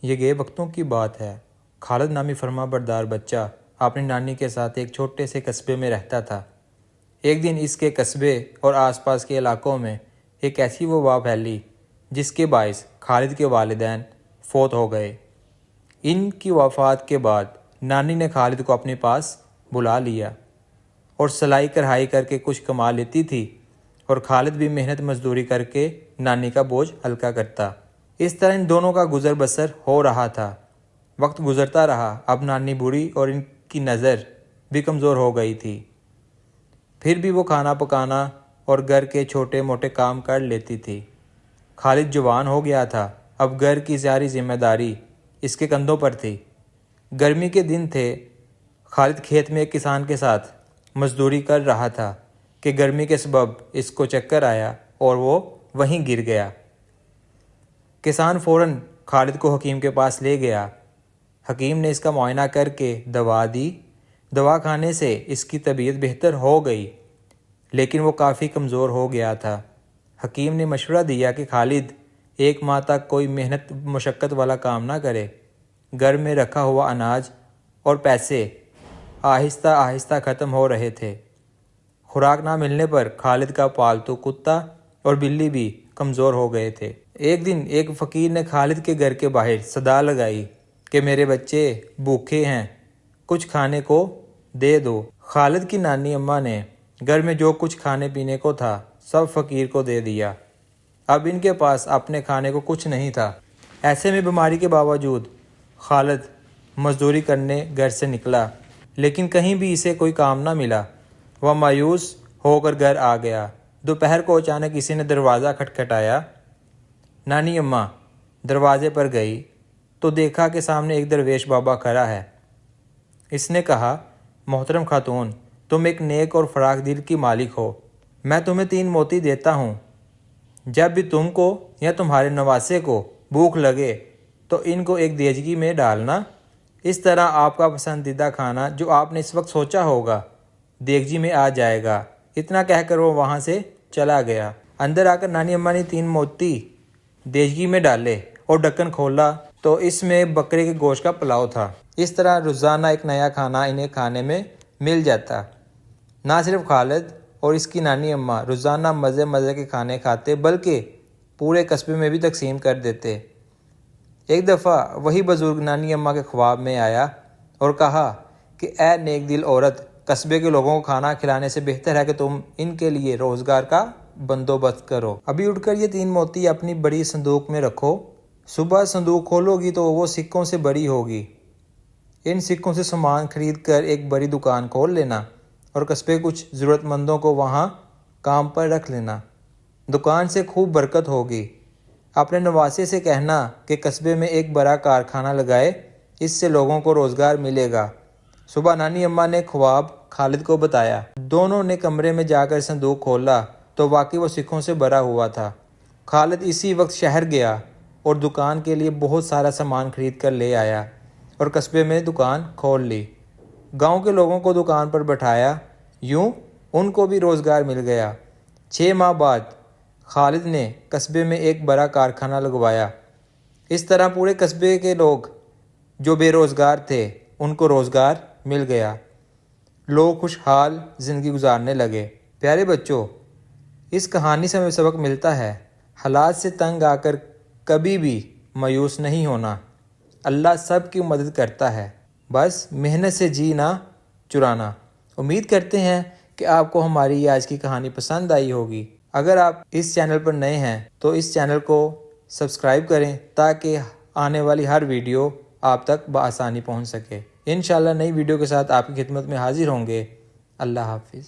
یہ گئے وقتوں کی بات ہے۔ خالد نامی فرما بردار بچہ اپنی نانی کے ساتھ ایک چھوٹے سے قصبے میں رہتا تھا۔ ایک دن اس کے قصبے اور آس پاس کے علاقوں میں ایک ایسی وبا پھیلی جس کے باعث خالد کے والدین فوت ہو گئے۔ ان کی وفات کے بعد نانی نے خالد کو اپنے پاس بلا لیا اور سلائی کڑھائی کر کے کچھ کما لیتی تھی اور خالد بھی محنت مزدوری کر کے نانی کا بوجھ ہلکا کرتا۔ اس طرح ان دونوں کا گزر بسر ہو رہا تھا۔ وقت گزرتا رہا، اب نانی بوڑھی اور ان کی نظر بھی کمزور ہو گئی تھی، پھر بھی وہ کھانا پکانا اور گھر کے چھوٹے موٹے کام کر لیتی تھی۔ خالد جوان ہو گیا تھا، اب گھر کی ساری ذمہ داری اس کے کندھوں پر تھی۔ گرمی کے دن تھے، خالد کھیت میں ایک کسان کے ساتھ مزدوری کر رہا تھا کہ گرمی کے سبب اس کو چکر آیا اور وہ وہیں گر گیا۔ کسان فوراً خالد کو حکیم کے پاس لے گیا۔ حکیم نے اس کا معائنہ کر کے دوا دی۔ دوا کھانے سے اس کی طبیعت بہتر ہو گئی، لیکن وہ کافی کمزور ہو گیا تھا۔ حکیم نے مشورہ دیا کہ خالد 1 ماہ تک کوئی محنت مشقت والا کام نہ کرے۔ گھر میں رکھا ہوا اناج اور پیسے آہستہ آہستہ ختم ہو رہے تھے۔ خوراک نہ ملنے پر خالد کا پالتو کتا اور بلی بھی کمزور ہو گئے تھے۔ ایک دن ایک فقیر نے خالد کے گھر کے باہر صدا لگائی کہ میرے بچے بھوکے ہیں، کچھ کھانے کو دے دو۔ خالد کی نانی اماں نے گھر میں جو کچھ کھانے پینے کو تھا سب فقیر کو دے دیا۔ اب ان کے پاس اپنے کھانے کو کچھ نہیں تھا۔ ایسے میں بیماری کے باوجود خالد مزدوری کرنے گھر سے نکلا، لیکن کہیں بھی اسے کوئی کام نہ ملا۔ وہ مایوس ہو کر گھر آ گیا۔ دوپہر کو اچانک کسی نے دروازہ کھٹکھٹایا۔ نانی اماں دروازے پر گئی تو دیکھا کہ سامنے ایک درویش بابا کھڑا ہے۔ اس نے کہا، محترم خاتون، تم ایک نیک اور فراخ دل کی مالک ہو، میں تمہیں 3 موتی دیتا ہوں۔ جب بھی تم کو یا تمہارے نواسے کو بھوک لگے تو ان کو ایک دیگچی میں ڈالنا، اس طرح آپ کا پسندیدہ کھانا جو آپ نے اس وقت سوچا ہوگا دیگچی میں آ جائے گا۔ اتنا کہہ کر وہ وہاں سے چلا گیا۔ اندر آ کر نانی اماں نے 3 موتی دیگچی میں ڈالے اور ڈھکن کھولا تو اس میں بکرے کے گوشت کا پلاؤ تھا۔ اس طرح روزانہ ایک نیا کھانا انہیں کھانے میں مل جاتا۔ نہ صرف خالد اور اس کی نانی اماں روزانہ مزے مزے کے کھانے کھاتے بلکہ پورے قصبے میں بھی تقسیم کر دیتے۔ ایک دفعہ وہی بزرگ نانی اماں کے خواب میں آیا اور کہا کہ اے نیک دل عورت، قصبے کے لوگوں کو کھانا کھلانے سے بہتر ہے کہ تم ان کے لیے روزگار کا بندوبست کرو۔ ابھی اٹھ کر یہ 3 موتی اپنی بڑی صندوق میں رکھو، صبح صندوق کھولو گی تو وہ سکوں سے بڑی ہوگی۔ ان سکوں سے سامان خرید کر ایک بڑی دکان کھول لینا اور قصبے کچھ ضرورت مندوں کو وہاں کام پر رکھ لینا۔ دکان سے خوب برکت ہوگی۔ اپنے نواسے سے کہنا کہ قصبے میں ایک بڑا کارخانہ لگائے، اس سے لوگوں کو روزگار ملے گا۔ صبح نانی اماں نے خواب خالد کو بتایا۔ دونوں نے کمرے میں جا کر صندوق کھولا تو واقعی وہ سکوں سے بھرا ہوا تھا۔ خالد اسی وقت شہر گیا اور دکان کے لیے بہت سارا سامان خرید کر لے آیا اور قصبے میں دکان کھول لی۔ گاؤں کے لوگوں کو دکان پر بٹھایا، یوں ان کو بھی روزگار مل گیا۔ 6 ماہ بعد خالد نے قصبے میں ایک بڑا کارخانہ لگوایا۔ اس طرح پورے قصبے کے لوگ جو بے روزگار تھے ان کو روزگار مل گیا۔ لوگ خوشحال زندگی گزارنے لگے۔ پیارے بچوں، اس کہانی سے ہمیں سبق ملتا ہے، حالات سے تنگ آ کر کبھی بھی مایوس نہیں ہونا۔ اللہ سب کی مدد کرتا ہے، بس محنت سے جی نہ چرانا۔ امید کرتے ہیں کہ آپ کو ہماری آج کی کہانی پسند آئی ہوگی۔ اگر آپ اس چینل پر نئے ہیں تو اس چینل کو سبسکرائب کریں تاکہ آنے والی ہر ویڈیو آپ تک بآسانی پہنچ سکے۔ انشاءاللہ نئی ویڈیو کے ساتھ آپ کی خدمت میں حاضر ہوں گے۔ اللہ حافظ۔